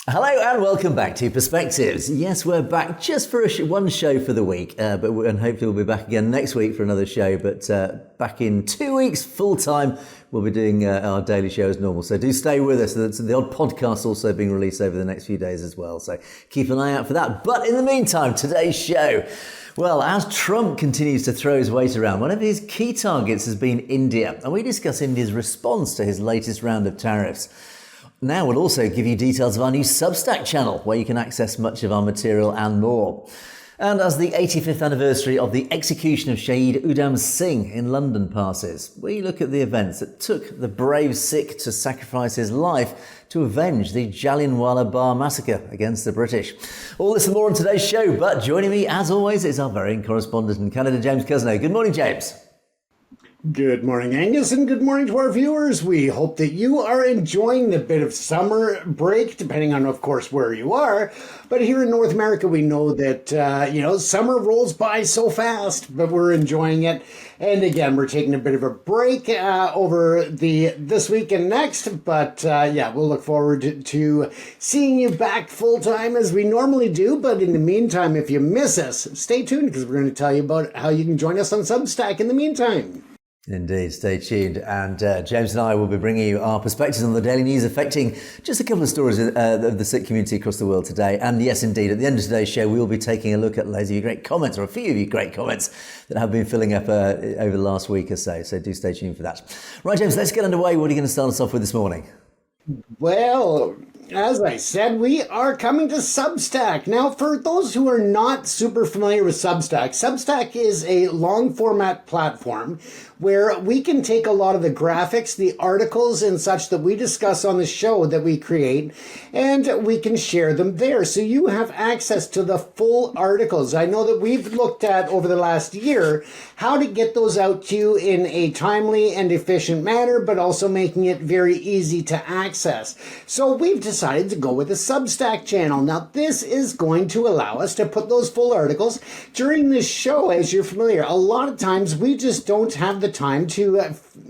Hello and welcome back to Perspectives. Yes, we're back just for one show for the week, and hopefully we'll be back again next week for another show. But back in 2 weeks, full time, we'll be doing our daily show as normal. So do stay with us. The odd podcast also being released over the next few days as well. So keep an eye out for that. But in the meantime, today's show. Well, as Trump continues to throw his weight around, one of his key targets has been India, and we discuss India's response to his latest round of tariffs. Now we'll also give you details of our new Substack channel, where you can access much of our material and more. And as the 85th anniversary of the execution of Shaheed Udham Singh in London passes, we look at the events that took the brave Sikh to sacrifice his life to avenge the Jallianwala Bagh massacre against the British. All this and more on today's show, but joining me as always is our very own correspondent in Canada, James Cousineau. Good morning, James. Good morning, Angus, and good morning to our viewers. We hope that you are enjoying the bit of summer break, depending on, of course, where you are. But here in North America, we know that, summer rolls by so fast, but we're enjoying it. And again, we're taking a bit of a break over this week and next. But we'll look forward to seeing you back full time as we normally do. But in the meantime, if you miss us, stay tuned because we're going to tell you about how you can join us on Substack in the meantime. Indeed, stay tuned. And James and I will be bringing you our perspectives on the daily news affecting just a couple of stories of the Sikh community across the world today. And yes, indeed, at the end of today's show, we will be taking a look at loads of your great comments, or a few of your great comments that have been filling up over the last week or so. So do stay tuned for that. Right, James, let's get underway. What are you going to start us off with this morning? Well, as I said, we are coming to Substack. Now, for those who are not super familiar with Substack, Substack is a long format platform where we can take a lot of the graphics, the articles and such that we discuss on the show that we create, and we can share them there. So you have access to the full articles. I know that we've looked at over the last year how to get those out to you in a timely and efficient manner, but also making it very easy to access. So we've decided to go with a Substack channel. Now, this is going to allow us to put those full articles during this show. As you're familiar, a lot of times we just don't have the time to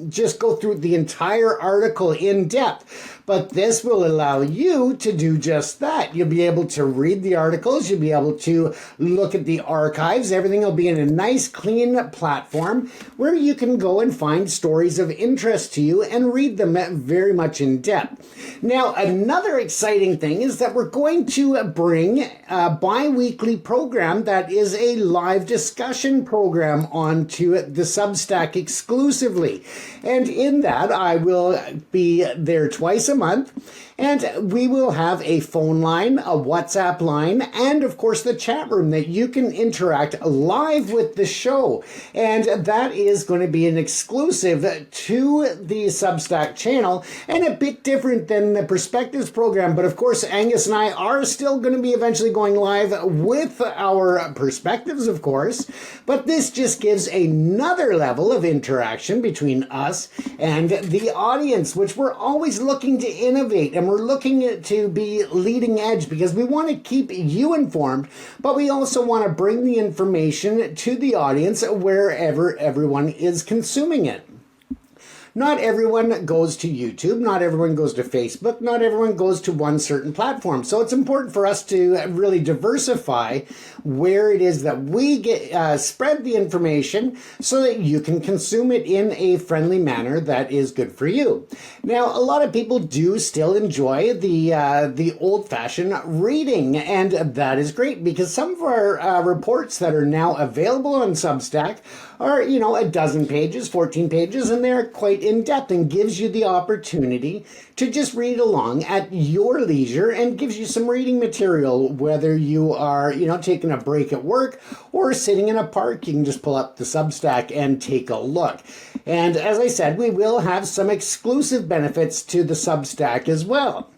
just go through the entire article in depth. But this will allow you to do just that. You'll be able to read the articles. You'll be able to look at the archives. Everything will be in a nice, clean platform where you can go and find stories of interest to you and read them very much in depth. Now, another exciting thing is that we're going to bring a bi-weekly program that is a live discussion program onto the Substack exclusively. And in that, I will be there twice a month, and we will have a phone line, a WhatsApp line, and of course the chat room that you can interact live with the show. And that is going to be an exclusive to the Substack channel and a bit different than the Perspectives program. But of course, Angus and I are still going to be eventually going live with our Perspectives, of course. But this just gives another level of interaction between us and the audience, which we're always looking to innovate, and we're looking to be leading edge because we want to keep you informed, but we also want to bring the information to the audience wherever everyone is consuming it. Not everyone goes to YouTube, not everyone goes to Facebook, not everyone goes to one certain platform. So it's important for us to really diversify where it is that we get spread the information so that you can consume it in a friendly manner that is good for you. Now, a lot of people do still enjoy the old-fashioned reading, and that is great because some of our reports that are now available on Substack are, a dozen pages, 14 pages, and they're quite in-depth and gives you the opportunity to just read along at your leisure and gives you some reading material, whether you are, taking a break at work or sitting in a park. You can just pull up the Substack and take a look. And as I said, we will have some exclusive benefits to the Substack as well.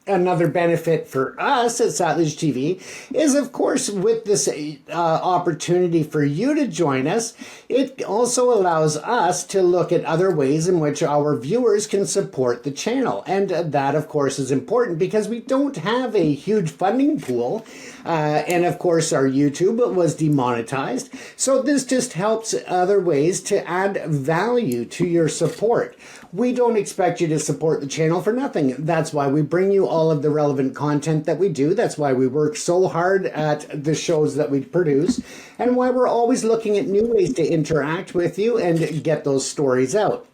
Another benefit for us at Satluj TV is, of course, with this opportunity for you to join us, it also allows us to look at other ways in which our viewers can support the channel. And that, of course, is important because we don't have a huge funding pool. And, of course, our YouTube was demonetized. So this just helps other ways to add value to your support. we don't expect you to support the channel for nothing. That's why we bring you all of the relevant content that we do. That's why we work so hard at the shows that we produce, and why we're always looking at new ways to interact with you and get those stories out.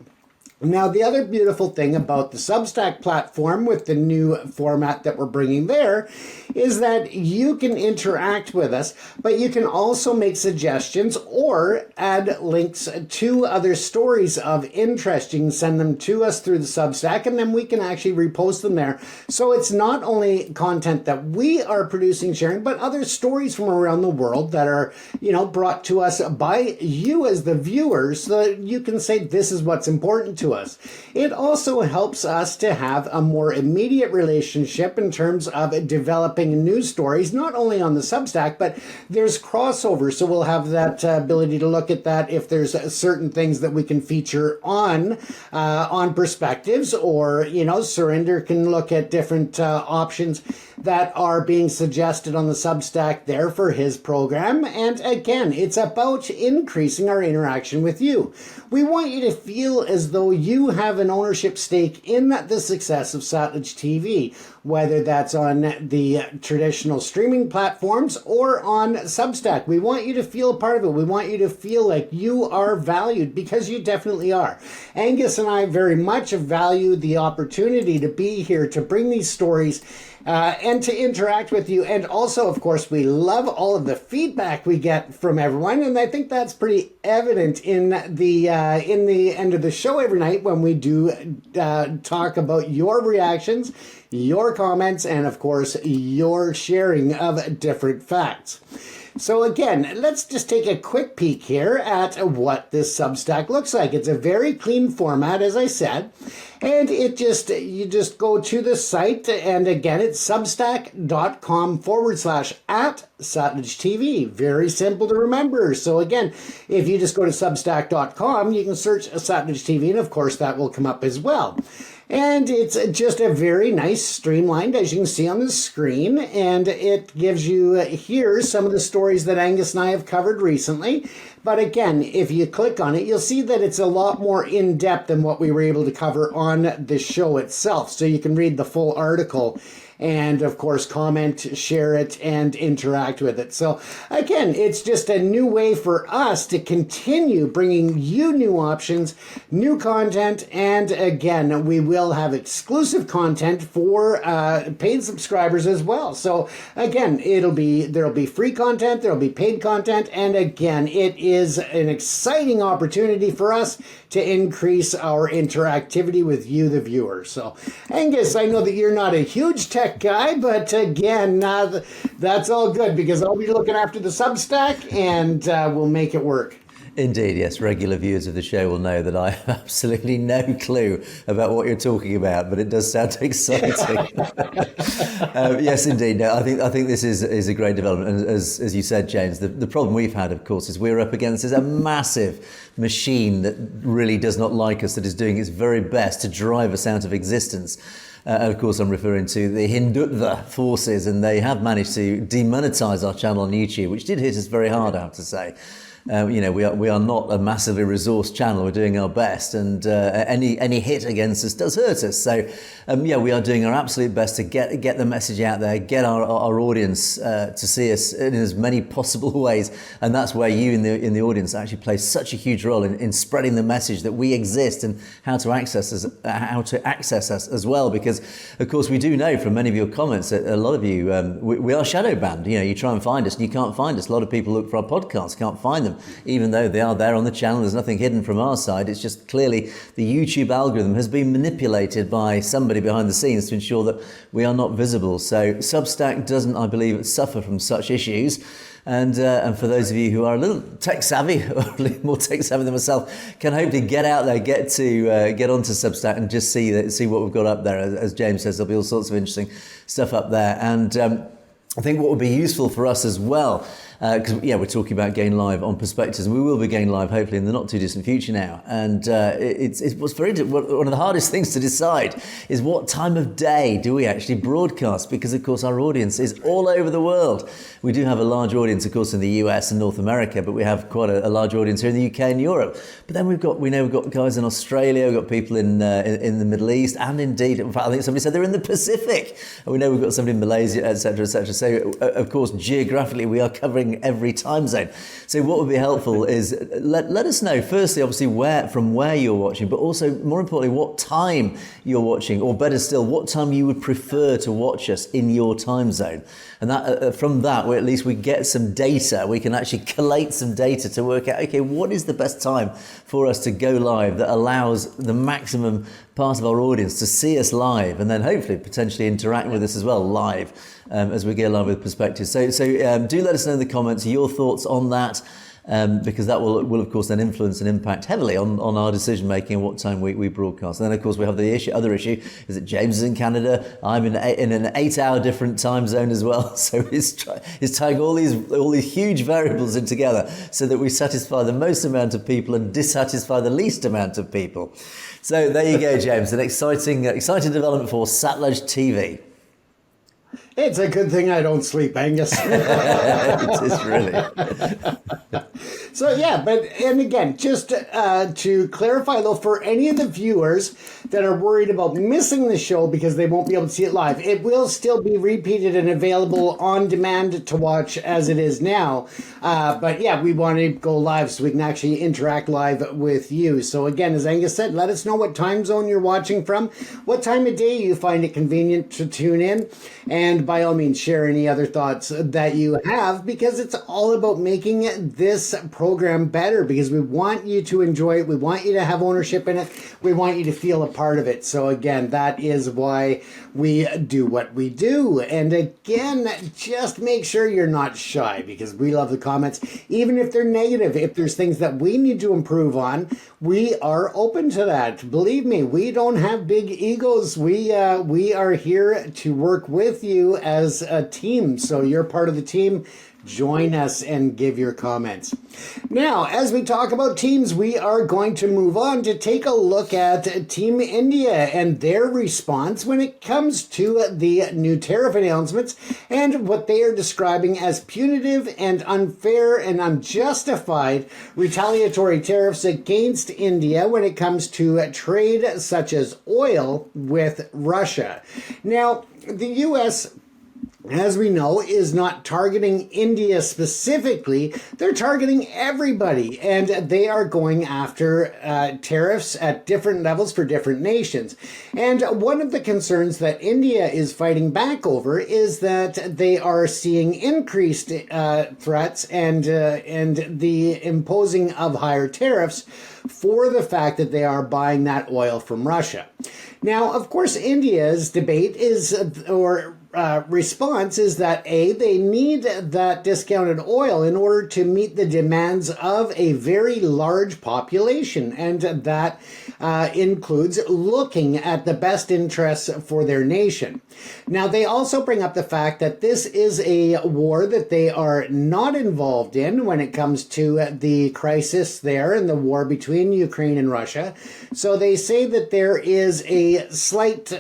Now, the other beautiful thing about the Substack platform with the new format that we're bringing there is that you can interact with us, but you can also make suggestions or add links to other stories of interest. You can send them to us through the Substack, and then we can actually repost them there. So it's not only content that we are producing, sharing, but other stories from around the world that are, brought to us by you as the viewers, so that you can say, this is what's important to us. It also helps us to have a more immediate relationship in terms of developing news stories, not only on the Substack, but there's crossover. So we'll have that ability to look at that if there's certain things that we can feature on perspectives, or, Surinder can look at different options that are being suggested on the Substack there for his program. And again, it's about increasing our interaction with you. We want you to feel as though you have an ownership stake in the success of Satluj TV, whether that's on the traditional streaming platforms or on Substack. We want you to feel a part of it. We want you to feel like you are valued, because you definitely are. Angus and I very much value the opportunity to be here to bring these stories and to interact with you. And also, of course, we love all of the feedback we get from everyone. And I think that's pretty evident in the end of the show every night when we do talk about your reactions, your comments, and of course, your sharing of different facts. So again, let's just take a quick peek here at what this Substack looks like. It's a very clean format, as I said, and you just go to the site, and again, it's substack.com/@Satluj TV. Very simple to remember. So again, if you just go to substack.com, you can search Satluj TV, and of course, that will come up as well. And it's just a very nice streamlined, as you can see on the screen, and it gives you here some of the stories that Angus and I have covered recently. But again, if you click on it, you'll see that it's a lot more in-depth than what we were able to cover on the show itself. So you can read the full article and, of course, comment, share it, and interact with it. So again, it's just a new way for us to continue bringing you new options, new content, and again, we will have exclusive content for paid subscribers as well. So again, there'll be free content, there'll be paid content, and again, it is an exciting opportunity for us to increase our interactivity with you, the viewer. So Angus, I know that you're not a huge tech guy, but again, that's all good, because I'll be looking after the Substack, and we'll make it work. Indeed, yes. Regular viewers of the show will know that I have absolutely no clue about what you're talking about, but it does sound exciting. Yes, indeed. No, I think this is a great development. And as you said, James, the problem we've had, of course, is we're up against a massive machine that really does not like us, that is doing its very best to drive us out of existence. And of course, I'm referring to the Hindutva forces, and they have managed to demonetize our channel on YouTube, which did hit us very hard, I have to say. We are not a massively resourced channel. We're doing our best, and any hit against us does hurt us. So, we are doing our absolute best to get the message out there, get our audience to see us in as many possible ways, and that's where you in the audience actually play such a huge role in spreading the message that we exist and how to access us as well. Because, of course, we do know from many of your comments that a lot of you we are shadow banned. You try and find us and you can't find us. A lot of people look for our podcasts, can't find them, even though they are there on the channel. There's nothing hidden from our side. It's just clearly the YouTube algorithm has been manipulated by somebody behind the scenes to ensure that we are not visible. So Substack doesn't, I believe, suffer from such issues. And for those of you who are a little tech savvy, or a little more tech savvy than myself, can hopefully get out there, get onto Substack and just see what we've got up there. As James says, there'll be all sorts of interesting stuff up there. And I think what would be useful for us as well because we're talking about going live on Perspectives, and we will be going live hopefully in the not too distant future now. And it's what's one of the hardest things to decide is what time of day do we actually broadcast, because of course our audience is all over the world. We do have a large audience, of course, in the US and North America, but we have quite a large audience here in the UK and Europe. But then we know we've got guys in Australia, we've got people in the Middle East, and indeed, in fact, I think somebody said they're in the Pacific. And we know we've got somebody in Malaysia, etc., etc. So, of course, geographically, we are covering every time zone. So what would be helpful is let us know, firstly, obviously, from where you're watching, but also, more importantly, what time you're watching, or better still, what time you would prefer to watch us in your time zone. And that from that, at least we get some data. We can actually collate some data to work out, okay, what is the best time for us to go live that allows the maximum part of our audience to see us live, and then hopefully potentially interact with us as well live as we go live with Perspectives. So do let us know in the comments your thoughts on that. Because that will of course then influence and impact heavily on our decision making and what time we broadcast. And then of course we have the other issue is that James is in Canada. I'm in an 8-hour different time zone as well. So he's tying all these huge variables in together so that we satisfy the most amount of people and dissatisfy the least amount of people. So there you go, James. An exciting development for Satluj TV. It's a good thing I don't sleep, Angus. It is really. So and again, just to clarify though, for any of the viewers that are worried about missing the show because they won't be able to see it live, it will still be repeated and available on demand to watch as it is now. But we want to go live so we can actually interact live with you. So again, as Angus said, let us know what time zone you're watching from, what time of day you find it convenient to tune in, and by all means share any other thoughts that you have, because it's all about making this program better, because we want you to enjoy it, we want you to have ownership in it, we want you to feel a part of it. So again, that is why we do what we do. And again, just make sure you're not shy, because we love the comments, even if they're negative. If there's things that we need to improve on, we are open to that. Believe me, we don't have big egos. We are here to work with you as a team. So you're part of the team. Join us and give your comments. Now, as we talk about teams, we are going to move on to take a look at Team India and their response when it comes to the new tariff announcements and what they are describing as punitive and unfair and unjustified retaliatory tariffs against India when it comes to trade such as oil with Russia. Now, the U.S., as we know, is not targeting India specifically. They're targeting everybody, and they are going after tariffs at different levels for different nations. And one of the concerns that India is fighting back over is that they are seeing increased threats and the imposing of higher tariffs for the fact that they are buying that oil from Russia. Now, of course, India's debate response is that they need that discounted oil in order to meet the demands of a very large population, and that includes looking at the best interests for their nation. Now, they also bring up the fact that this is a war that they are not involved in when it comes to the crisis there and the war between Ukraine and Russia. So they say that there is a slight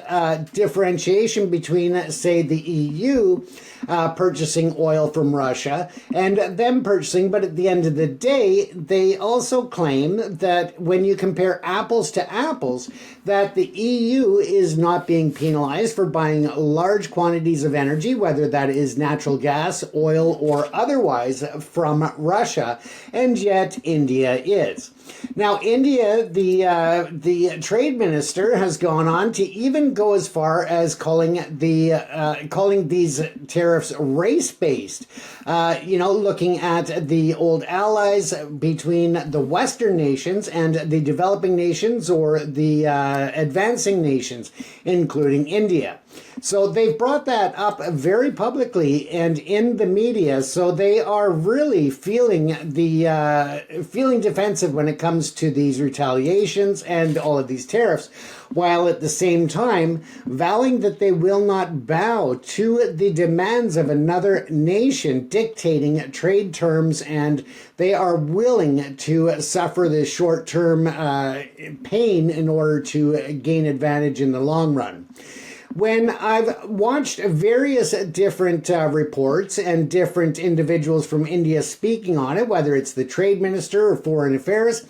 differentiation between, say, the EU purchasing oil from Russia and them purchasing, but at the end of the day, they also claim that when you compare apples to apples, that the EU is not being penalized for buying large quantities of energy, whether that is natural gas, oil, or otherwise from Russia, and yet India is. Now, India, the trade minister, has gone on to even go as far as calling these tariffs race-based. Looking at the old allies between the Western nations and the developing nations or the advancing nations, including India. So they've brought that up very publicly and in the media. So they are really feeling defensive when it comes to these retaliations and all of these tariffs, while at the same time vowing that they will not bow to the demands of another nation dictating trade terms, and they are willing to suffer the short-term pain in order to gain advantage in the long run. When I've watched various different reports and different individuals from India speaking on it, whether it's the trade minister or foreign affairs,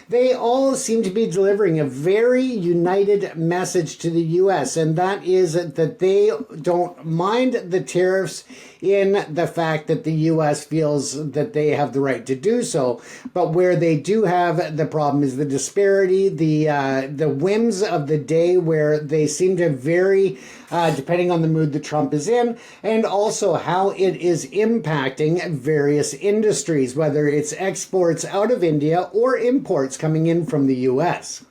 they all seem to be delivering a very united message to the U.S., and that is that they don't mind the tariffs in the fact that the U.S. feels that they have the right to do so. But where they do have the problem is the disparity, the whims of the day, where they seem to vary depending on the mood that Trump is in, and also how it is impacting various industries, whether it's exports out of India or imports coming in from the U.S.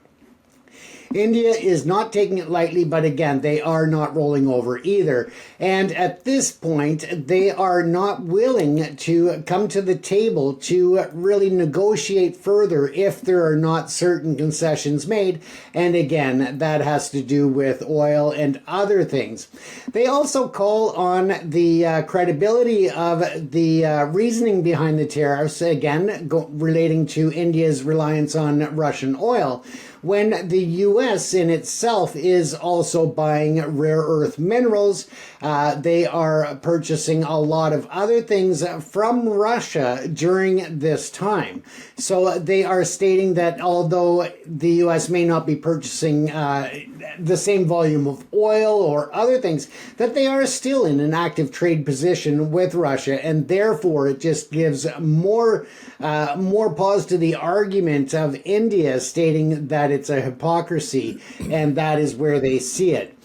India is not taking it lightly, but again, they are not rolling over either. And at this point, they are not willing to come to the table to really negotiate further if there are not certain concessions made. And again, that has to do with oil and other things. They also call on the credibility of the reasoning behind the tariffs, again, relating to India's reliance on Russian oil, when the U.S. in itself is also buying rare earth minerals. They are purchasing a lot of other things from Russia during this time. So they are stating that although the U.S. may not be purchasing the same volume of oil or other things, that they are still in an active trade position with Russia, and therefore it just gives more pause to the argument of India stating that it's a hypocrisy, and that is where they see it.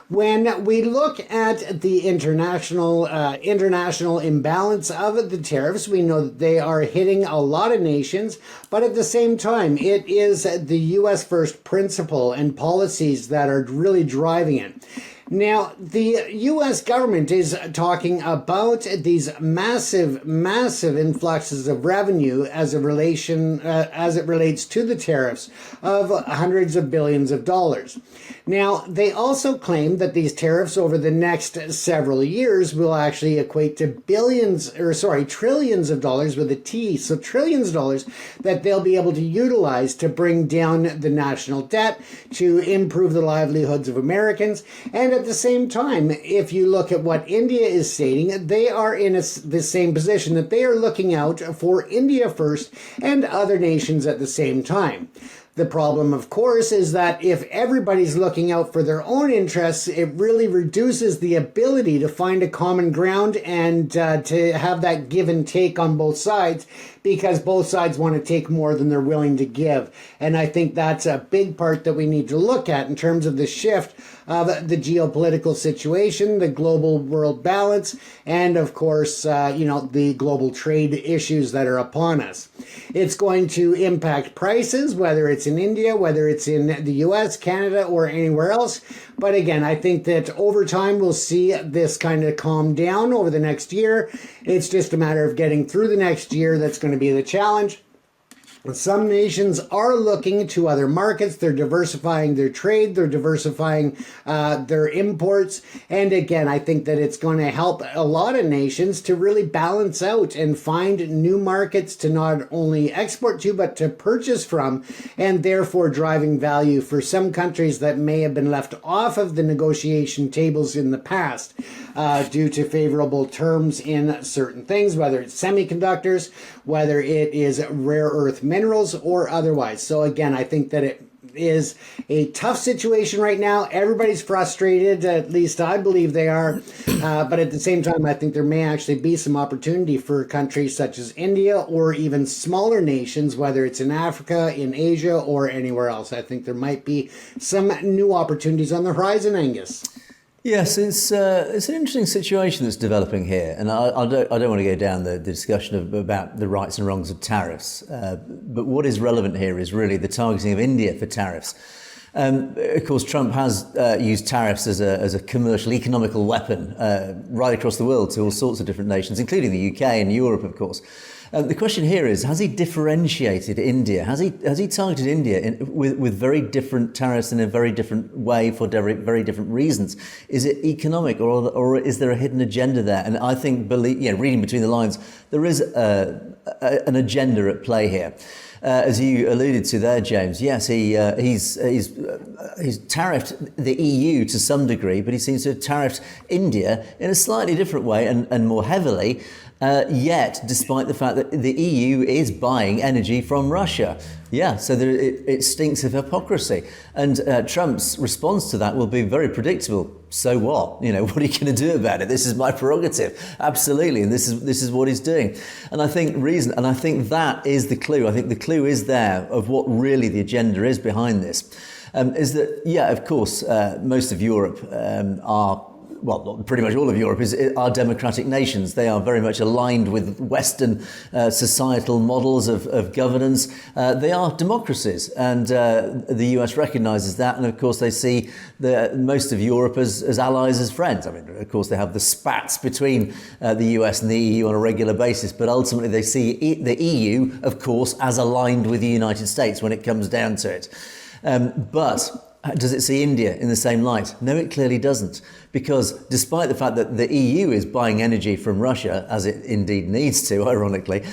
When we look at the international imbalance of the tariffs, we know that they are hitting a lot of nations, but at the same time, it is the U.S. first principle and policies that are really driving it. Now, the U.S. government is talking about these massive influxes of revenue as it relates to the tariffs of hundreds of billions of dollars. Now, they also claim that these tariffs over the next several years will actually equate to trillions of dollars with a T, so trillions of dollars that they'll be able to utilize to bring down the national debt, to improve the livelihoods of Americans, and at the same time, if you look at what India is stating, they are in the same position, that they are looking out for India first and other nations at the same time. The problem, of course, is that if everybody's looking out for their own interests, it really reduces the ability to find a common ground and to have that give and take on both sides, because both sides want to take more than they're willing to give. And I think that's a big part that we need to look at in terms of the shift of the geopolitical situation, the global world balance, and of course, the global trade issues that are upon us. It's going to impact prices, whether it's in India, whether it's in the US, Canada, or anywhere else. But again, I think that over time we'll see this kind of calm down over the next year. It's just a matter of getting through the next year. That's going to be the challenge. Some nations are looking to other markets. They're diversifying their trade. They're diversifying their imports. And again, I think that it's going to help a lot of nations to really balance out and find new markets to not only export to, but to purchase from, and therefore driving value for some countries that may have been left off of the negotiation tables in the past due to favorable terms in certain things, whether it's semiconductors, whether it is rare earth minerals or otherwise. So again, I think that it is a tough situation right now. Everybody's frustrated, at least I believe they are. But at the same time, I think there may actually be some opportunity for countries such as India or even smaller nations, whether it's in Africa, in Asia, or anywhere else. I think there might be some new opportunities on the horizon, Angus. Yes, it's an interesting situation that's developing here, and I don't want to go down the discussion about the rights and wrongs of tariffs. But what is relevant here is really the targeting of India for tariffs. Of course, Trump has used tariffs as a commercial, economical weapon right across the world to all sorts of different nations, including the UK and Europe, of course. The question here is, has he differentiated India? Has he targeted India with very different tariffs in a very different way for very different reasons? Is it economic, or is there a hidden agenda there? And I think, reading between the lines, there is an agenda at play here. As you alluded to there, James, yes, he's tariffed the EU to some degree, but he seems to have tariffed India in a slightly different way and more heavily. Yet, despite the fact that the EU is buying energy from Russia. Yeah, so it stinks of hypocrisy. And Trump's response to that will be very predictable. So what? What are you going to do about it? This is my prerogative. Absolutely. And this is what he's doing. And I think that is the clue. I think the clue is there of what really the agenda is behind this. Is that, yeah, of course, most of Europe pretty much all of Europe are democratic nations. They are very much aligned with Western societal models of governance. They are democracies, and the US recognises that. And of course, they see most of Europe as allies, as friends. I mean, of course, they have the spats between the US and the EU on a regular basis, but ultimately they see the EU, of course, as aligned with the United States when it comes down to it. But does it see India in the same light? No, it clearly doesn't. Because despite the fact that the EU is buying energy from Russia, as it indeed needs to, ironically,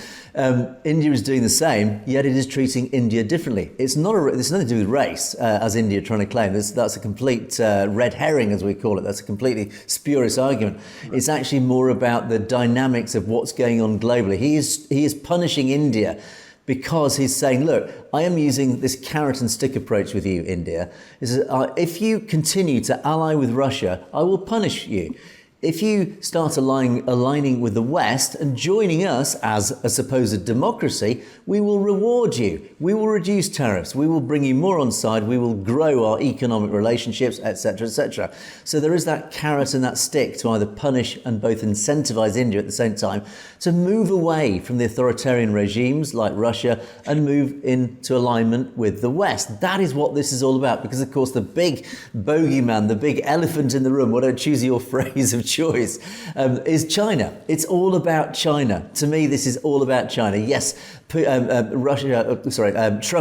India is doing the same, yet it is treating India differently. It's nothing to do with race, as India are trying to claim. That's a complete red herring, as we call it. That's a completely spurious argument. It's actually more about the dynamics of what's going on globally. He is punishing India because he's saying, look, I am using this carrot and stick approach with you, India. If you continue to ally with Russia, I will punish you. If you start aligning with the West and joining us as a supposed democracy, we will reward you. We will reduce tariffs. We will bring you more on side. We will grow our economic relationships, etc., etc. So there is that carrot and that stick to either punish and both incentivize India at the same time to move away from the authoritarian regimes like Russia and move into alignment with the West. That is what this is all about, because of course the big bogeyman, the big elephant in the room, why don't choose your phrase of choice, is China. It's all about China. To me, this is all about China. Yes, Trump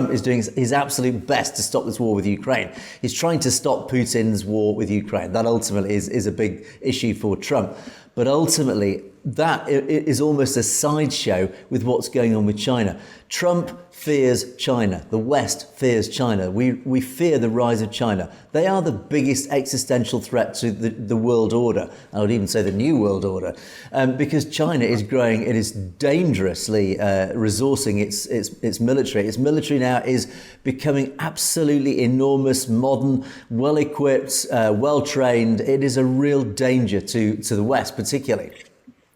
is doing his absolute best to stop this war with Ukraine. He's trying to stop Putin's war with Ukraine. That ultimately is a big issue for Trump. But ultimately, that is almost a sideshow with what's going on with China. Trump fears China. The West fears China. We fear the rise of China. They are the biggest existential threat to the world order. I would even say the new world order, because China is growing. It is dangerously resourcing its military. Its military now is becoming absolutely enormous, modern, well-equipped, well-trained. It is a real danger to the West, particularly.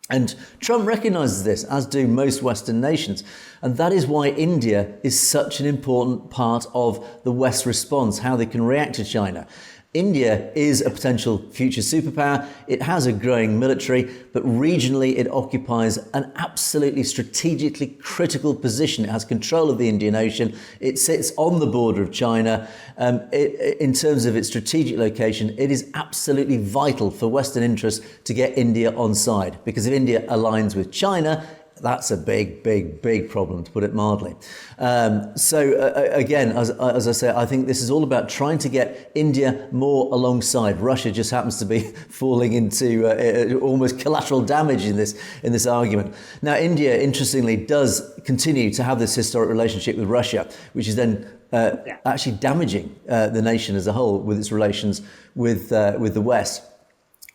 And Trump recognises this, as do most Western nations. And that is why India is such an important part of the West's response, how they can react to China. India is a potential future superpower. It has a growing military, but regionally it occupies an absolutely strategically critical position. It has control of the Indian Ocean. It sits on the border of China. In terms of its strategic location, it is absolutely vital for Western interests to get India on side, because if India aligns with China, that's a big, big, big problem, to put it mildly. Again, as I say, I think this is all about trying to get India more alongside. Russia just happens to be falling into almost collateral damage in this argument. Now, India, interestingly, does continue to have this historic relationship with Russia, which is then actually damaging the nation as a whole with its relations with the West.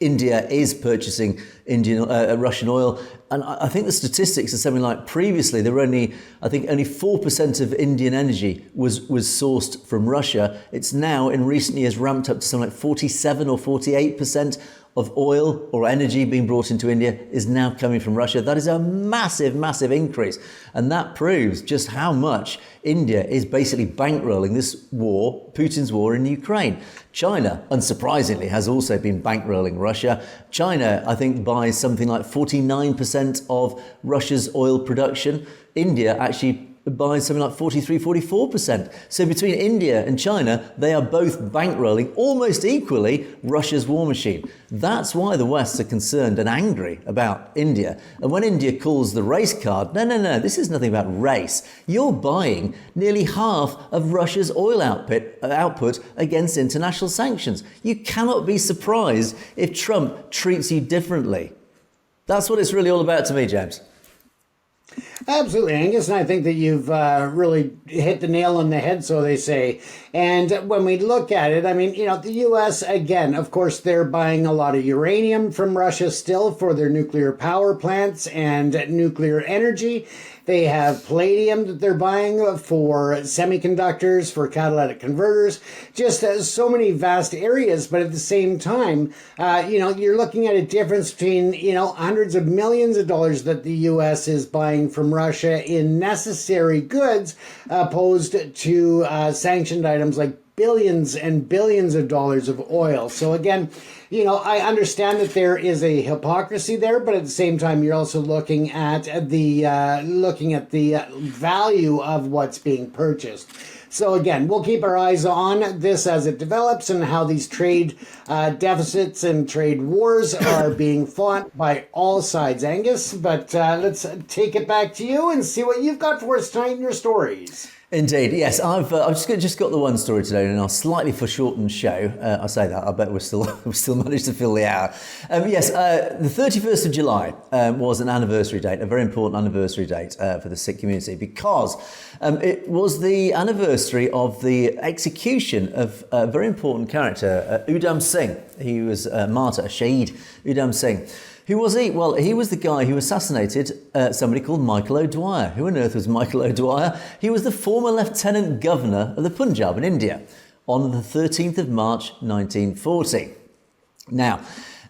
India is purchasing Russian oil, and I think the statistics are something like previously there were only 4% of Indian energy was sourced from Russia. It's now in recent years ramped up to something like 47 or 48% of oil or energy being brought into India is now coming from Russia. That is a massive, massive increase. And that proves just how much India is basically bankrolling this war, Putin's war in Ukraine. China, unsurprisingly, has also been bankrolling Russia. China, I think, buys something like 49% of Russia's oil production. India actually buys something like 43, 44%. So between India and China, they are both bankrolling almost equally Russia's war machine. That's why the West are concerned and angry about India. And when India calls the race card, no, this is nothing about race. You're buying nearly half of Russia's oil output against international sanctions. You cannot be surprised if Trump treats you differently. That's what it's really all about to me, James. Absolutely, Angus, and I think that you've really hit the nail on the head, so they say. And when we look at it, I mean, the U.S., again, of course, they're buying a lot of uranium from Russia still for their nuclear power plants and nuclear energy. They have palladium that they're buying for semiconductors, for catalytic converters, just so many vast areas. But at the same time, you're looking at a difference between, hundreds of millions of dollars that the U.S. is buying from Russia in necessary goods, opposed to sanctioned items like billions and billions of dollars of oil. So again, I understand that there is a hypocrisy there, but at the same time, you're also looking at the value of what's being purchased. So again, we'll keep our eyes on this as it develops and how these trade deficits and trade wars are being fought by all sides, Angus. But let's take it back to you and see what you've got for us tonight in your stories. Indeed, yes. I've just got the one story today in our slightly foreshortened show. I say that, I bet we've still managed to fill the hour. Yes, the 31st of July was an anniversary date, a very important anniversary date for the Sikh community, because it was the anniversary of the execution of a very important character, Udham Singh. He was a martyr, Shaheed Udham Singh. Who was he? Well, he was the guy who assassinated somebody called Michael O'Dwyer. Who on earth was Michael O'Dwyer? He was the former Lieutenant Governor of the Punjab in India on the 13th of March 1940. Now,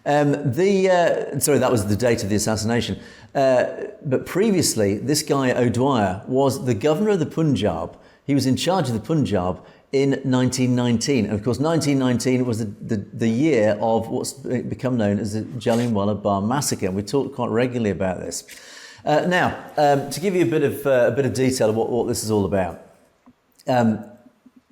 that was the date of the assassination. But previously, this guy O'Dwyer was the governor of the Punjab. He was in charge of the Punjab in 1919. And of course, 1919 was the year of what's become known as the Jallianwala Bagh massacre. And we talk quite regularly about this. Now, to give you a bit of detail of what this is all about.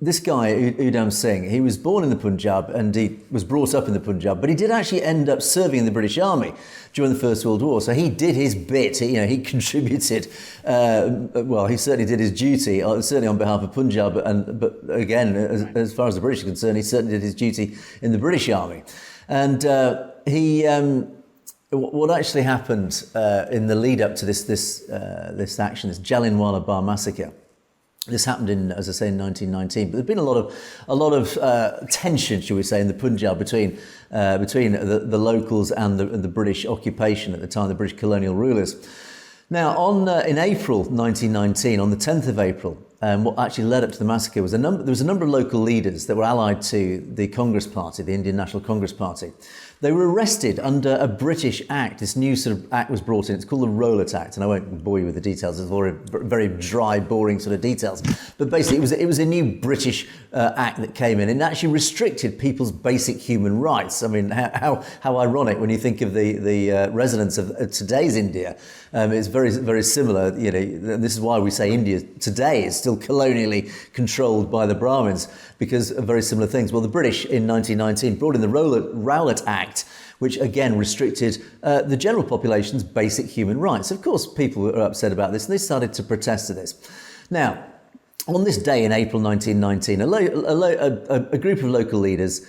This guy, Udham Singh, he was born in the Punjab and he was brought up in the Punjab, but he did actually end up serving in the British Army during the First World War. So he did his bit. He contributed. He certainly did his duty, certainly on behalf of Punjab. But again, as far as the British are concerned, he certainly did his duty in the British Army. And what actually happened in the lead up to this action, this Jallianwala Bagh massacre. This happened in 1919. But there's been a lot of tension, shall we say, in the Punjab between the locals and the British occupation at the time, the British colonial rulers. Now, in April 1919, on the 10th of April, what actually led up to the massacre was there was a number of local leaders that were allied to the Congress Party, the Indian National Congress Party. They were arrested under a British act. This new sort of act was brought in. It's called the Rowlatt Act, and I won't bore you with the details. It's very, very dry, boring sort of details. But basically, it was a new British act that came in, and it actually restricted people's basic human rights. I mean, how ironic when you think of the residents of today's India. It's very, very similar. This is why we say India today is still colonially controlled by the Brahmins, because of very similar things. Well, the British in 1919 brought in the Rowlatt Act, which again restricted the general population's basic human rights. Of course, people were upset about this and they started to protest to this. Now, on this day in April 1919, a group of local leaders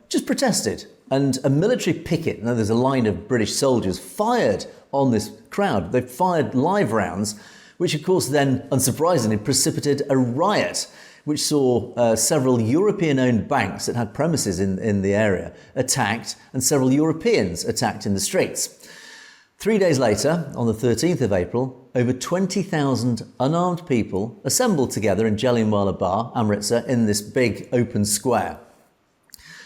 just protested, and a military picket, now there's a line of British soldiers, fired on this crowd. They fired live rounds, which of course then, unsurprisingly, precipitated a riot, which saw several European-owned banks that had premises in the area attacked, and several Europeans attacked in the streets. 3 days later, on the 13th of April, over 20,000 unarmed people assembled together in Jallianwala Bagh, Amritsar, in this big open square.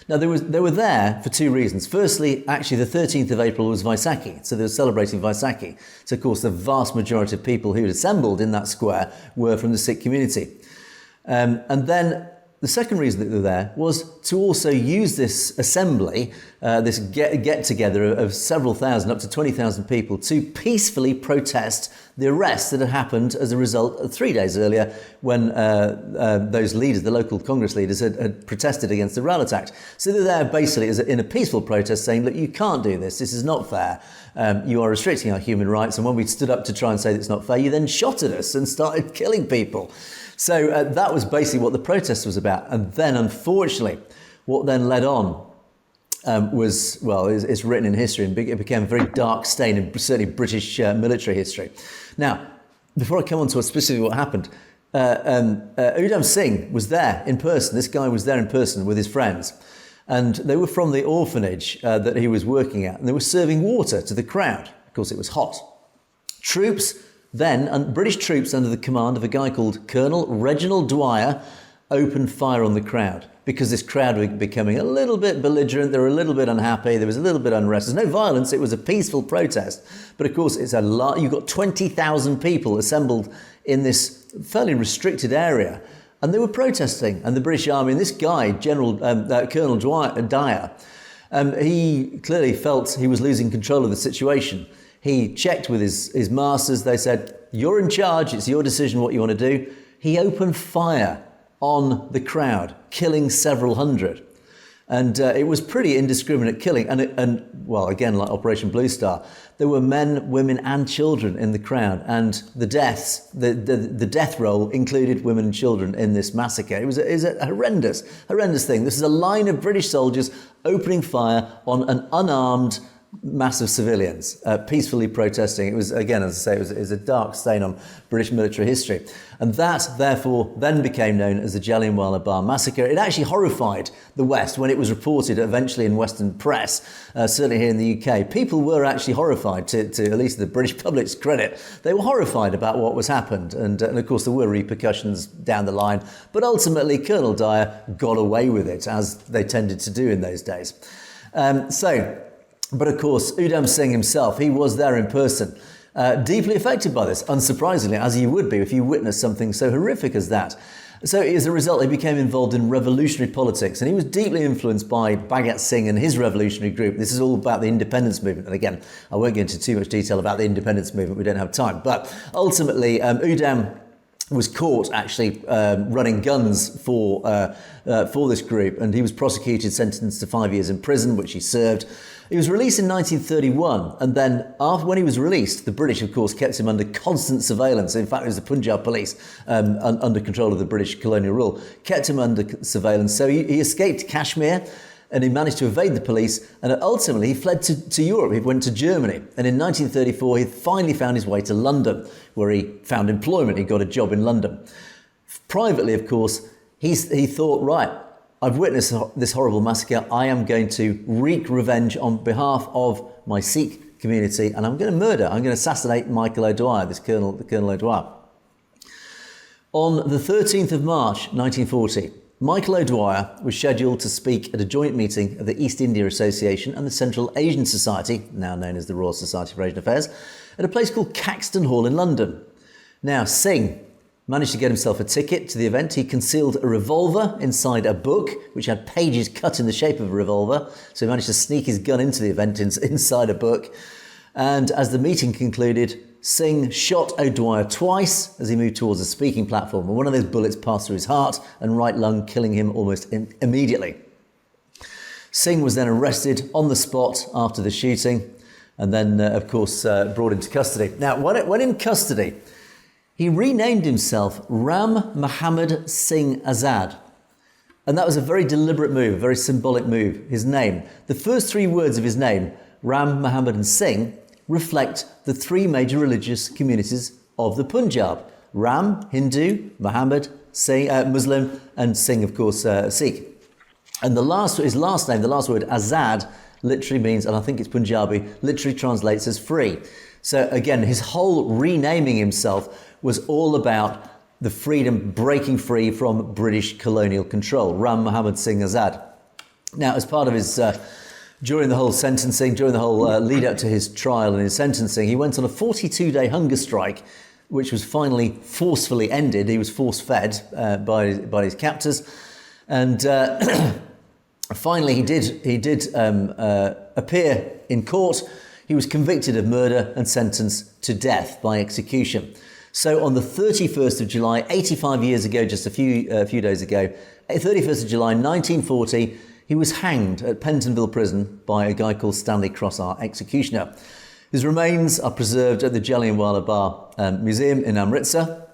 Now, they were there for two reasons. Firstly, actually, the 13th of April was Vaisakhi, so they were celebrating Vaisakhi. So, of course, the vast majority of people who had assembled in that square were from the Sikh community. And then the second reason that they were there was to also use this assembly, this get-together of several thousand, up to 20,000 people, to peacefully protest the arrest that had happened as a result of 3 days earlier when those leaders, the local Congress leaders, had protested against the rail attack. So they're there basically in a peaceful protest saying, look, you can't do this. This is not fair. You are restricting our human rights. And when we stood up to try and say that it's not fair, you then shot at us and started killing people. So that was basically what the protest was about. And then, unfortunately, what then led on was, well, it's written in history, and it became a very dark stain in certainly British military history. Now, before I come on to specifically what happened, Udham Singh was there in person. This guy was there in person with his friends. And they were from the orphanage that he was working at, and they were serving water to the crowd. Of course, it was hot. British troops under the command of a guy called Colonel Reginald Dwyer opened fire on the crowd because this crowd were becoming a little bit belligerent. They were a little bit unhappy. There was a little bit of unrest. There's no violence. It was a peaceful protest. But of course, it's you've got 20,000 people assembled in this fairly restricted area. And they were protesting. And the British Army, and this guy, Colonel Dwyer, he clearly felt he was losing control of the situation. He checked with his masters. They said, you're in charge. It's your decision what you want to do. He opened fire on the crowd, killing several hundred. And it was pretty indiscriminate killing. And well, again, like Operation Blue Star, there were men, women and children in the crowd. And the deaths, the death roll included women and children in this massacre. It was a horrendous thing. This is a line of British soldiers opening fire on an unarmed mass of civilians peacefully protesting. It was, again, as I say, it was a dark stain on British military history. And that, therefore, then became known as the Jallianwala Bagh massacre. It actually horrified the West when it was reported eventually in Western press, certainly here in the UK. People were actually horrified, to at least the British public's credit. They were horrified about what was happened. And of course, there were repercussions down the line. But ultimately, Colonel Dyer got away with it, as they tended to do in those days. But of course, Udham Singh himself, he was there in person, deeply affected by this, unsurprisingly, as you would be if you witnessed something so horrific as that. So as a result, he became involved in revolutionary politics, and he was deeply influenced by Bhagat Singh and his revolutionary group. This is all about the independence movement. And again, I won't go into too much detail about the independence movement. We don't have time. But ultimately, Udham was caught actually running guns for this group, and he was prosecuted, sentenced to 5 years in prison, which he served. He was released in 1931, and then when he was released, the British, of course, kept him under constant surveillance. In fact, it was the Punjab police, under control of the British colonial rule, kept him under surveillance. So he escaped Kashmir, and he managed to evade the police, and ultimately he fled to Europe. He went to Germany, and in 1934 he finally found his way to London, where he found employment. He got a job in London. Privately, of course, he thought, right, I've witnessed this horrible massacre. I am going to wreak revenge on behalf of my Sikh community, and I'm going to assassinate Michael O'Dwyer, Colonel O'Dwyer. On the 13th of March, 1940, Michael O'Dwyer was scheduled to speak at a joint meeting of the East India Association and the Central Asian Society, now known as the Royal Society for Asian Affairs, at a place called Caxton Hall in London. Now, Singh managed to get himself a ticket to the event. He concealed a revolver inside a book, which had pages cut in the shape of a revolver. So he managed to sneak his gun into the event inside a book. And as the meeting concluded, Singh shot O'Dwyer twice as he moved towards the speaking platform. And one of those bullets passed through his heart and right lung, killing him almost immediately. Singh was then arrested on the spot after the shooting and then, of course, brought into custody. Now, when in custody, he renamed himself Ram Muhammad Singh Azad. And that was a very deliberate move, a very symbolic move, his name. The first three words of his name, Ram, Muhammad and Singh, reflect the three major religious communities of the Punjab. Ram, Hindu, Muhammad, Singh, Muslim, and Singh, of course, Sikh. And his last name, the last word, Azad, literally means, and I think it's Punjabi, literally translates as free. So again, his whole renaming himself was all about the freedom, breaking free from British colonial control. Ram Muhammad Singh Azad. Now, as part of his, during the whole sentencing, during the whole lead up to his trial and his sentencing, he went on a 42-day hunger strike, which was finally forcefully ended. He was force-fed by his captors. And finally, he did appear in court. He was convicted of murder and sentenced to death by execution. So on the 31st of July, 85 years ago, just a few days ago, 31st of July 1940, he was hanged at Pentonville Prison by a guy called Stanley Cross, our executioner. His remains are preserved at the Jallianwala Bagh Museum in Amritsar.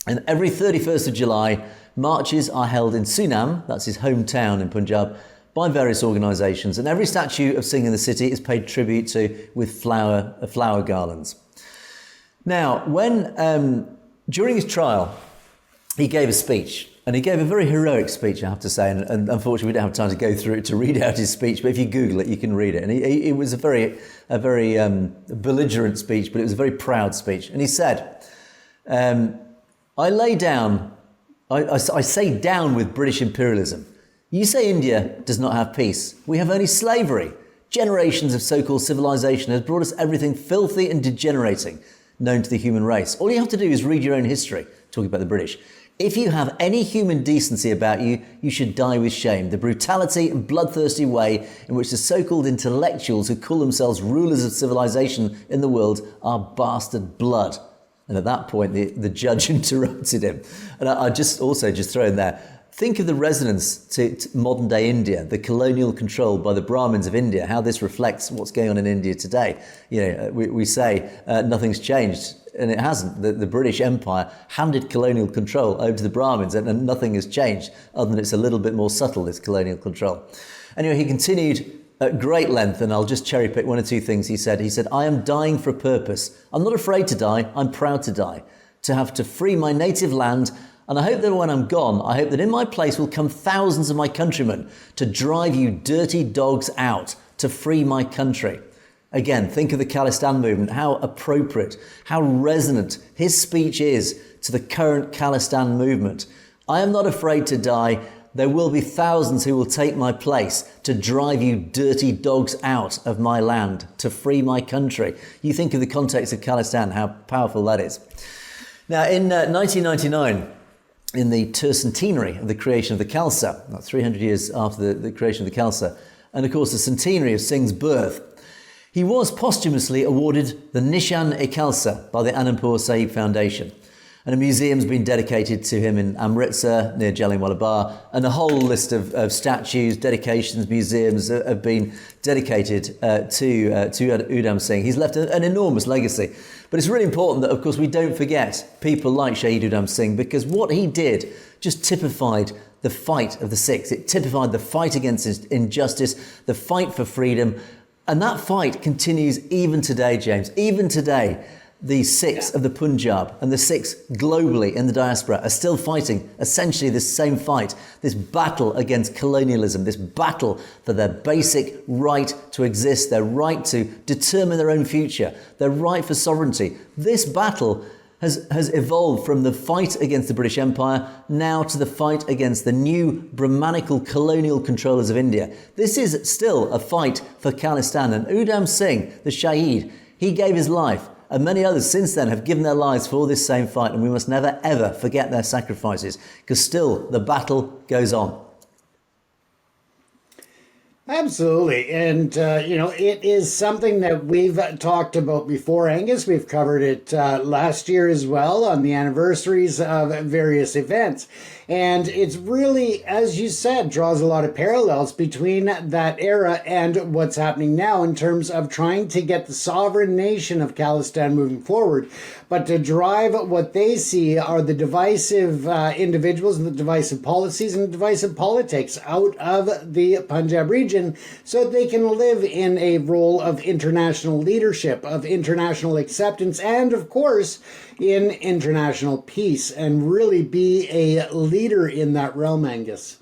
And every 31st of July, marches are held in Sunam, that's his hometown in Punjab, by various organisations. And every statue of Singh in the city is paid tribute to with flower garlands. Now, during his trial, he gave a speech. And he gave a very heroic speech, I have to say, and unfortunately we don't have time to go through it to read out his speech, but if you Google it, you can read it. And it was a very belligerent speech, but it was a very proud speech. And he said, I say down with British imperialism. You say India does not have peace. We have only slavery. Generations of so-called civilization has brought us everything filthy and degenerating known to the human race. All you have to do is read your own history, talking about the British. If you have any human decency about you, you should die with shame. The brutality and bloodthirsty way in which the so-called intellectuals who call themselves rulers of civilization in the world are bastard blood. And at that point, the judge interrupted him. And I just throw in there, think of the resonance to modern day India, the colonial control by the Brahmins of India, how this reflects what's going on in India today. You know, we say nothing's changed. And it hasn't. The British Empire handed colonial control over to the Brahmins and nothing has changed other than it's a little bit more subtle, this colonial control. Anyway, he continued at great length, and I'll just cherry pick one or two things he said. He said, I am dying for a purpose. I'm not afraid to die. I'm proud to die. To have to free my native land. And I hope that when I'm gone, I hope that in my place will come thousands of my countrymen to drive you dirty dogs out, to free my country. Again, think of the Khalistan movement, how appropriate, how resonant his speech is to the current Khalistan movement. I am not afraid to die. There will be thousands who will take my place to drive you dirty dogs out of my land, to free my country. You think of the context of Khalistan, how powerful that is. Now, in 1999, in the tercentenary of the creation of the Khalsa, not 300 years after the creation of the Khalsa, and of course the centenary of Singh's birth, he was posthumously awarded the Nishan-e-Khalsa by the Anandpur Sahib Foundation. And a museum's been dedicated to him in Amritsar, near Jallianwala Bagh, and a whole list of statues, dedications, museums have been dedicated to Udham Singh. He's left an enormous legacy. But it's really important that, of course, we don't forget people like Shaheed Udham Singh, because what he did just typified the fight of the Sikhs. It typified the fight against injustice, the fight for freedom. And that fight continues even today, James. Even today, the Sikhs of the Punjab and the Sikhs globally in the diaspora are still fighting essentially this same fight, this battle against colonialism, this battle for their basic right to exist, their right to determine their own future, their right for sovereignty. This battle has evolved from the fight against the British Empire now to the fight against the new Brahmanical colonial controllers of India. This is still a fight for Khalistan. And Udham Singh, the Shaheed, he gave his life. And many others since then have given their lives for this same fight. And we must never, ever forget their sacrifices, because still the battle goes on. Absolutely. And, it is something that we've talked about before, Angus. We've covered it last year as well on the anniversaries of various events. And it's really, as you said, draws a lot of parallels between that era and what's happening now in terms of trying to get the sovereign nation of Khalistan moving forward, but to drive what they see are the divisive individuals and the divisive policies and the divisive politics out of the Punjab region so that they can live in a role of international leadership, of international acceptance, and of course, in international peace, and really be a leader in that realm, Angus.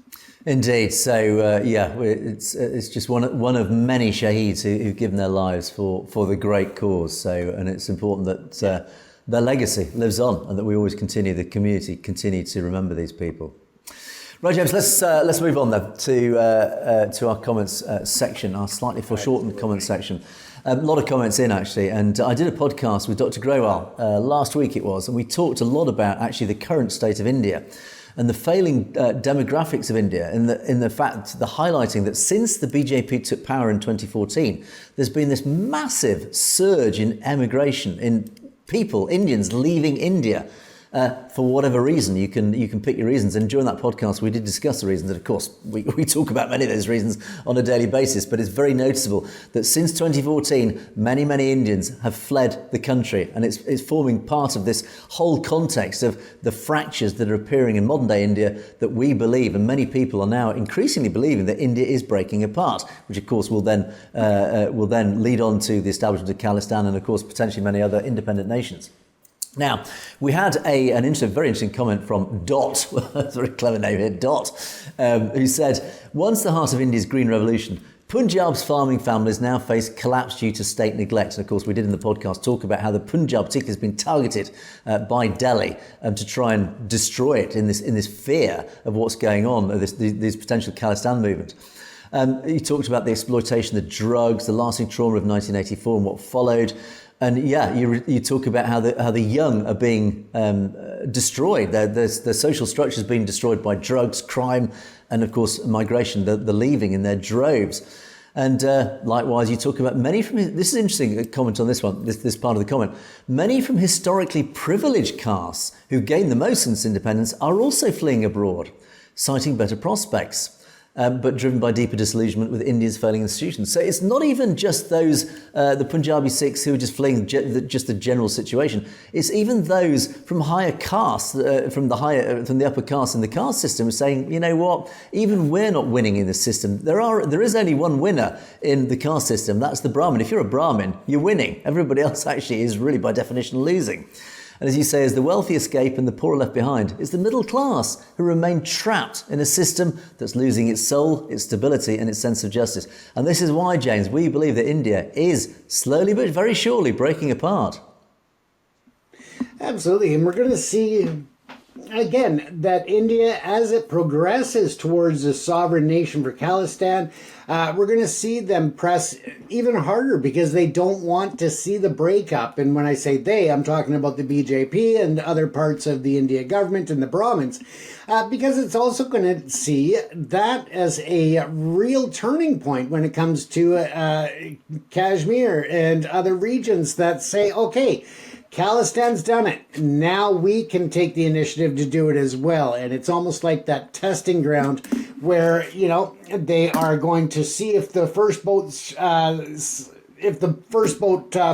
Indeed. So, it's just one of many Shaheeds who've given their lives for the great cause. So, and it's important that their legacy lives on and that we always the community continue to remember these people. Right, James, let's move on then to our comments section, our slightly foreshortened comments section. A lot of comments in, actually, and I did a podcast with Dr. Grewal last week it was, and we talked a lot about actually the current state of India. and the failing demographics of India, in the fact, the highlighting that since the BJP took power in 2014, there's been this massive surge in emigration, in people, Indians leaving India. For whatever reason, you can pick your reasons. And during that podcast, we did discuss the reasons. And of course, we talk about many of those reasons on a daily basis. But it's very noticeable that since 2014, many, many Indians have fled the country. And it's forming part of this whole context of the fractures that are appearing in modern day India that we believe, and many people are now increasingly believing, that India is breaking apart, which of course will then lead on to the establishment of Khalistan and of course potentially many other independent nations. Now, we had very interesting comment from Dot, that's a very clever name here, Dot, who said, once the heart of India's green revolution, Punjab's farming families now face collapse due to state neglect. And of course, we did in the podcast talk about how the Punjab particularly has been targeted by Delhi to try and destroy it in this fear of what's going on, this potential Khalistan movement. He talked about the exploitation of drugs, the lasting trauma of 1984 and what followed. And yeah, you talk about how the young are being destroyed. Their social structures being destroyed by drugs, crime, and of course migration. The leaving in their droves. And likewise, you talk about many from this is interesting. A comment on this one. This part of the comment. Many from historically privileged castes who gained the most since independence are also fleeing abroad, citing better prospects. But driven by deeper disillusionment with India's failing institutions. So it's not even just those, the Punjabi Sikhs who are just fleeing just the general situation. It's even those from higher castes, from the upper caste in the caste system, saying, you know what, even we're not winning in this system. There is only one winner in the caste system. That's the Brahmin. If you're a Brahmin, you're winning. Everybody else actually is really by definition losing. And as you say, as the wealthy escape and the poor are left behind, it's the middle class who remain trapped in a system that's losing its soul, its stability and its sense of justice. And this is why, James, we believe that India is slowly but very surely breaking apart. Absolutely. And we're going to see, again, that India, as it progresses towards a sovereign nation for Khalistan, we're going to see them press even harder because they don't want to see the breakup. And when I say they, I'm talking about the BJP and other parts of the India government and the Brahmins, because it's also going to see that as a real turning point when it comes to Kashmir and other regions that say, okay, Khalistan's done it. Now we can take the initiative to do it as well. And it's almost like that testing ground where, you know, they are going to see if the first boat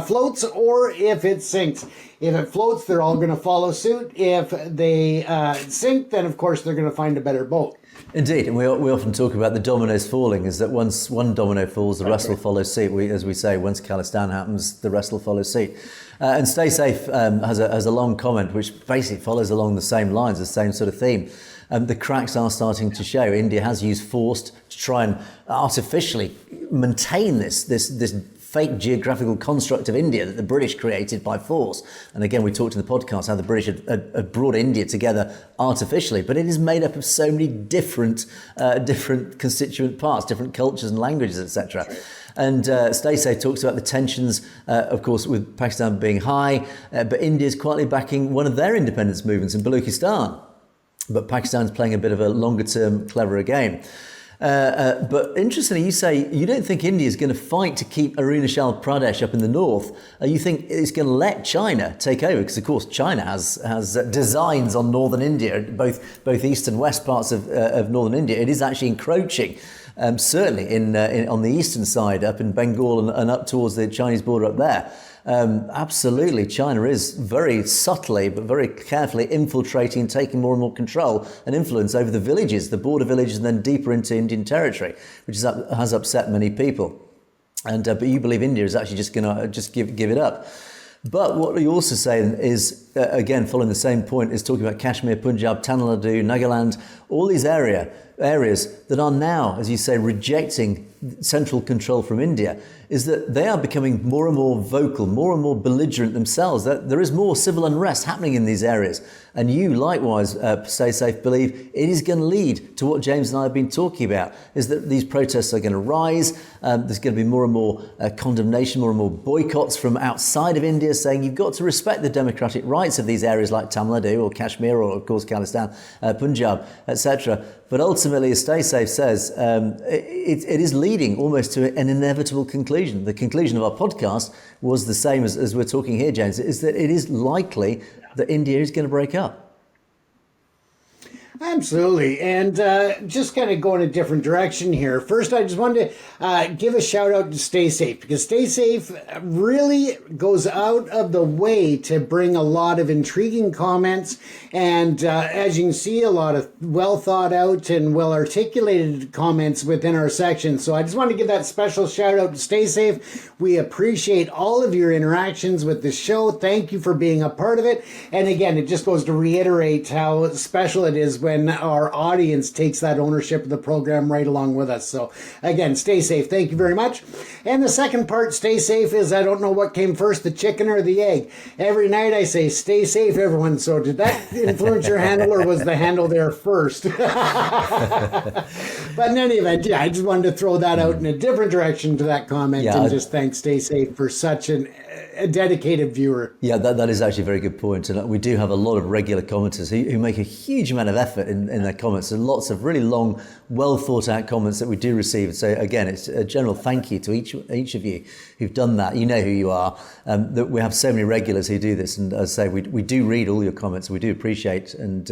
floats or if it sinks. If it floats, they're all going to follow suit. If they sink, then of course they're going to find a better boat. Indeed, and we often talk about the dominoes falling, is that once one domino falls, the rest will follow suit. As we say, once Khalistan happens, the rest will follow suit. And Stay Safe has a long comment which basically follows along the same lines, the same sort of theme. The cracks are starting to show. India has used force to try and artificially maintain this fake geographical construct of India that the British created by force. And again, we talked in the podcast how the British had brought India together artificially, but it is made up of so many different constituent parts, different cultures and languages, etc. And Stay Safe talks about the tensions, of course, with Pakistan being high, but India is quietly backing one of their independence movements in Baluchistan. But Pakistan's playing a bit of a longer-term, cleverer game. But interestingly, you say you don't think India is going to fight to keep Arunachal Pradesh up in the north. You think it's going to let China take over, because of course China has designs on northern India, both east and west parts of northern India. It is actually encroaching, certainly on the eastern side, up in Bengal and up towards the Chinese border up there. Absolutely, China is very subtly but very carefully infiltrating and taking more and more control and influence over the villages, the border villages, and then deeper into Indian territory, which has upset many people. And but you believe India is actually just going to give it up. But what you also say is, again, following the same point, is talking about Kashmir, Punjab, Tamil Nadu, Nagaland, all these areas that are now, as you say, rejecting central control from India, is that they are becoming more and more vocal, more and more belligerent themselves. That there is more civil unrest happening in these areas. And you, likewise, Stay Safe, believe it is going to lead to what James and I have been talking about, is that these protests are going to rise. There's going to be more and more condemnation, more and more boycotts from outside of India, saying you've got to respect the democratic rights of these areas like Tamil Nadu or Kashmir or, of course, Khalistan, Punjab, etc. But ultimately, as Stay Safe says, it is leading almost to an inevitable conclusion. The conclusion of our podcast was the same as we're talking here, James, is that it is likely that India is going to break up. Absolutely. And just kind of go in a different direction here. First, I just wanted to give a shout out to Stay Safe, because Stay Safe really goes out of the way to bring a lot of intriguing comments. And as you can see, a lot of well thought out and well articulated comments within our section. So I just want to give that special shout out to Stay Safe. We appreciate all of your interactions with the show. Thank you for being a part of it. And again, it just goes to reiterate how special it is when our audience takes that ownership of the program right along with us. So again, Stay Safe. Thank you very much. And the second part, Stay Safe, is I don't know what came first, the chicken or the egg. Every night I say, stay safe, everyone. So did that influence your handle, or was the handle there first? But in any event, yeah, I just wanted to throw that out in a different direction to that comment, and just thank Stay Safe for such a dedicated viewer. Yeah, that is actually a very good point. And we do have a lot of regular commenters who make a huge amount of effort in their comments, and lots of really long, well thought out comments that we do receive. So again, it's a general thank you to each of you who've done that. You know who you are. That we have so many regulars who do this, and as I say, we do read all your comments. We do appreciate and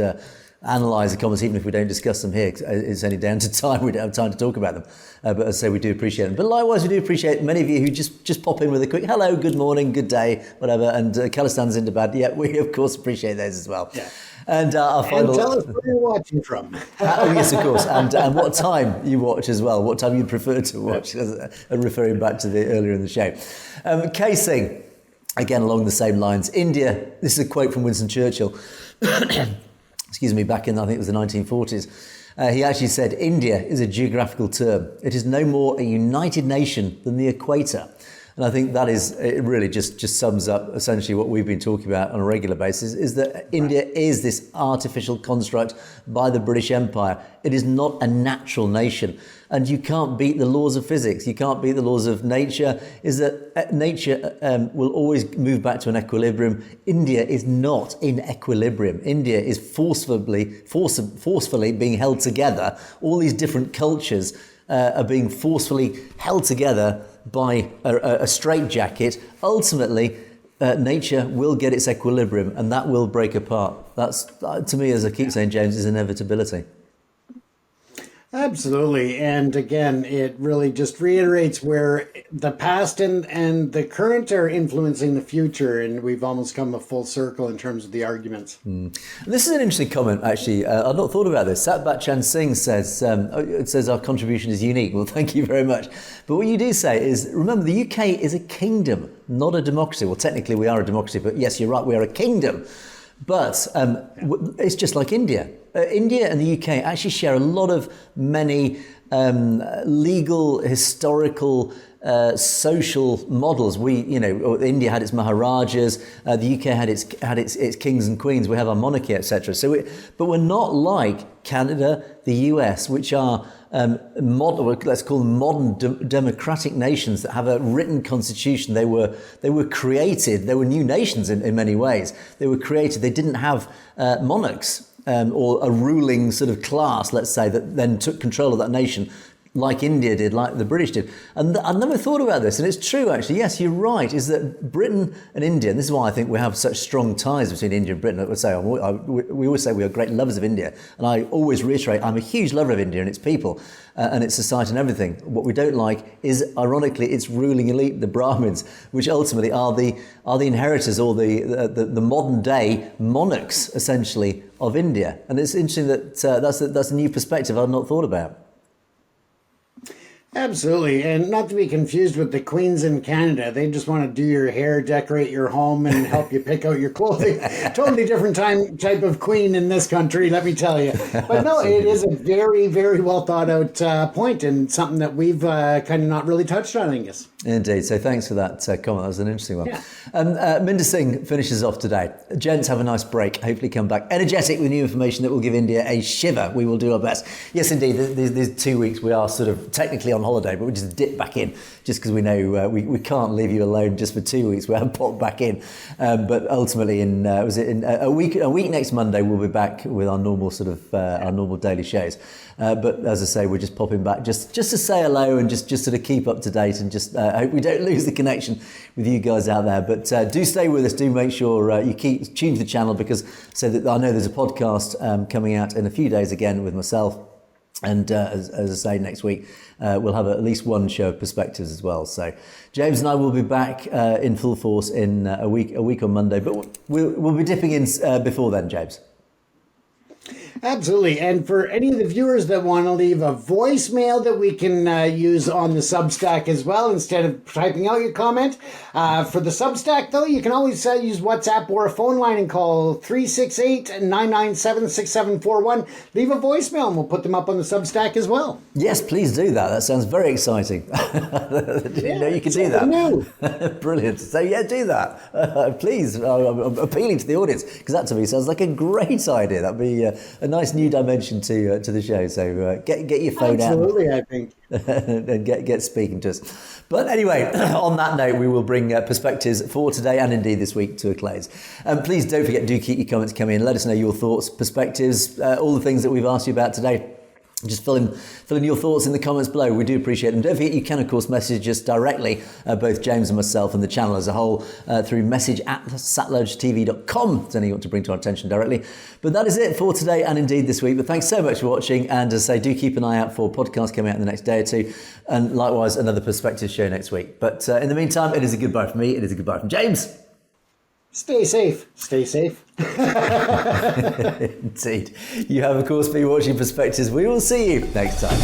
analyse the comments, even if we don't discuss them here. It's only down to time. We don't have time to talk about them. But as I say, we do appreciate them. But likewise, we do appreciate many of you who just pop in with a quick hello, good morning, good day, whatever. And Khalistan's into bad. Yeah, we of course appreciate those as well. Yeah. And our final. And tell us where you're watching from. Oh yes, of course. And what time you watch as well. What time you prefer to watch. Referring back to the earlier in the show. Casing, again along the same lines. India. This is a quote from Winston Churchill. Excuse me, back in, I think it was the 1940s. He actually said, India is a geographical term. It is no more a united nation than the equator. And I think it really just sums up essentially what we've been talking about on a regular basis, is that India is this artificial construct by the British Empire. It is not a natural nation. And you can't beat the laws of physics. You can't beat the laws of nature. Is that nature will always move back to an equilibrium. India is not in equilibrium. India is forcefully being held together. All these different cultures are being forcefully held together by a straitjacket. Ultimately, nature will get its equilibrium, and that will break apart. That's, to me, as I keep saying, James, is inevitability. Absolutely. And again, it really just reiterates where the past and the current are influencing the future. And we've almost come a full circle in terms of the arguments. This is an interesting comment, actually. I've not thought about this. Satluj Singh says, it says our contribution is unique. Well, thank you very much. But what you do say is, remember, the UK is a kingdom, not a democracy. Well, technically we are a democracy, but yes, you're right, we are a kingdom. But it's just like India. India and the UK actually share a lot of many legal, historical, social models. India had its Maharajas, the UK had its kings and queens. We have our monarchy, etc. But we're not like Canada, the US, which are let's call them modern democratic nations that have a written constitution. They were created. They were new nations in many ways. They were created. They didn't have monarchs or a ruling sort of class, let's say, that then took control of that nation, like India did, like the British did. And I never thought about this, and it's true, actually. Yes, you're right, is that Britain and India, and this is why I think we have such strong ties between India and Britain. We always say we are great lovers of India, and I always reiterate, I'm a huge lover of India and its people and its society and everything. What we don't like is, ironically, its ruling elite, the Brahmins, which ultimately are the inheritors or the modern day monarchs, essentially, of India. And it's interesting that that's a new perspective I've not thought about. Absolutely, and not to be confused with the queens in Canada. They just want to do your hair, decorate your home, and help you pick out your clothing. Totally different type of queen in this country, let me tell you. But no, it is a very, very well thought out point, and something that we've kind of not really touched on, Angus. Indeed. So thanks for that comment. That was an interesting one. Yeah. Minder Singh finishes off today. Gents, have a nice break. Hopefully come back energetic with new information that will give India a shiver. We will do our best. Yes, indeed. These 2 weeks we are sort of technically on holiday, but we just dip back in just because we know we can't leave you alone just for 2 weeks. We have popped back in. But ultimately in a week next Monday, we'll be back with our normal sort of our normal daily shows. But as I say, we're just popping back just to say hello and just sort of keep up to date and just I hope we don't lose the connection with you guys out there. But do stay with us. Do make sure you keep tuned to the channel because so that I know there's a podcast coming out in a few days again with myself. And as I say, next week we'll have at least one show of Perspectives as well. So James and I will be back in full force in a week on Monday. But we'll be dipping in before then, James. Absolutely. And for any of the viewers that want to leave a voicemail that we can use on the Substack as well, instead of typing out your comment, for the Substack, though, you can always use WhatsApp or a phone line and call 368-997-6741. Leave a voicemail and we'll put them up on the Substack as well. Yes, please do that. That sounds very exciting. Didn't know you could do that. Brilliant. So yeah, do that. Please. I'm appealing to the audience because that to me sounds like a great idea. That'd be a nice new dimension to the show. So get your phone out. Absolutely, I think. And get speaking to us. But anyway, on that note, we will bring Perspectives for today and indeed this week to a close. Please don't forget, do keep your comments coming in. Let us know your thoughts, perspectives, all the things that we've asked you about today. Just fill in your thoughts in the comments below. We do appreciate them. Don't forget, you can, of course, message us directly, both James and myself and the channel as a whole, through message@satlujtv.com. It's anything you want to bring to our attention directly. But that is it for today and indeed this week. But thanks so much for watching. And as I say, do keep an eye out for podcasts coming out in the next day or two. And likewise, another Perspectives show next week. But in the meantime, it is a goodbye from me. It is a goodbye from James. Stay safe. Stay safe. Indeed. You have, of course, been watching Perspectives. We will see you next time.